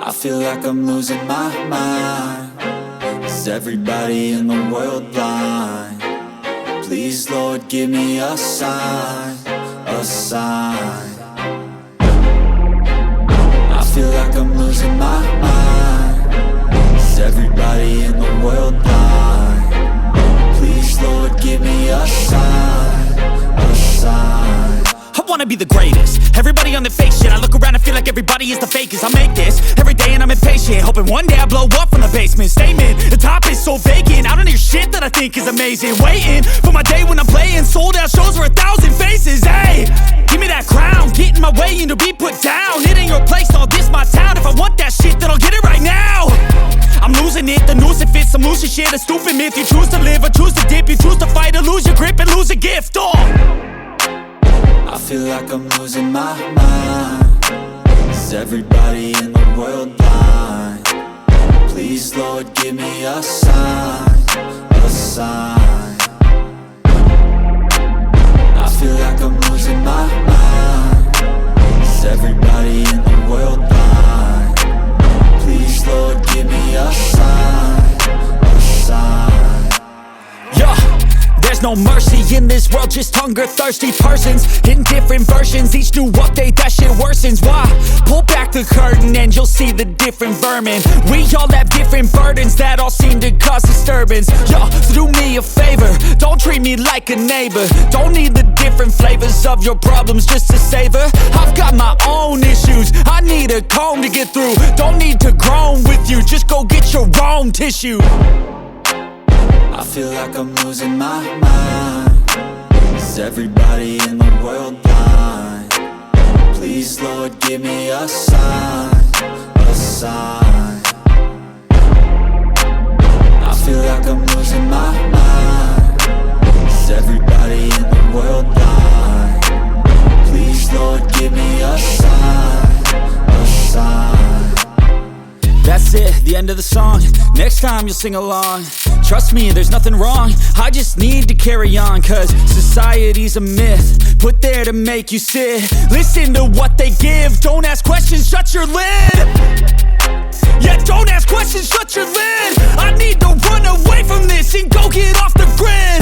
I feel like I'm losing my mind. Is everybody in the world blind? Please, Lord, give me a sign, a sign. I feel like I'm losing my mind. Is everybody in the world blind? Please, Lord, give me a sign, a sign. I wanna be the greatest. Everybody on the fake shit. I look around and feel like everybody is the fakest. I make this every day and I'm impatient, hoping one day I blow up from the basement. Statement, the top is so vacant. I don't hear shit that I think is amazing. Waiting for my day when I'm playing sold out shows for 1,000 faces. Hey, give me that crown, get in my way and to be put down. It ain't your place, all this my town. If I want that shit, then I'll get it right now. I'm losing it, the noose it fits. I'm losing shit, a stupid myth. You choose to live or choose to dip. You choose to fight or lose your grip and lose a gift. I feel like I'm losing my mind. Is everybody in the world blind? Please, Lord, give me a sign, a sign. I feel like I'm losing my mind. Is everybody in the world blind? Please, Lord, give me a sign, a sign. Yeah. There's no mercy in this world, just hunger-thirsty persons in different versions. Each new update, that shit worsens. Why? Pull back the curtain and you'll see the different vermin. We all have different burdens that all seem to cause disturbance. Yo, so do me a favor, don't treat me like a neighbor. Don't need the different flavors of your problems just to savor. I've got my own issues, I need a comb to get through. Don't need to groan with you, just go get your own tissue. I feel like I'm losing my mind. Is everybody in the world blind? Please, Lord, give me a sign, a sign. I feel like I'm losing my mind. Is everybody in the world blind? Please, Lord, give me a sign, a sign. That's it, the end of the song. Next time you'll sing along. Trust me, there's nothing wrong. I just need to carry on, cause society's a myth put there to make you sit. Listen to what they give. Don't ask questions, shut your lid. Yeah, don't ask questions, shut your lid. I need to run away from this and go get off the grid.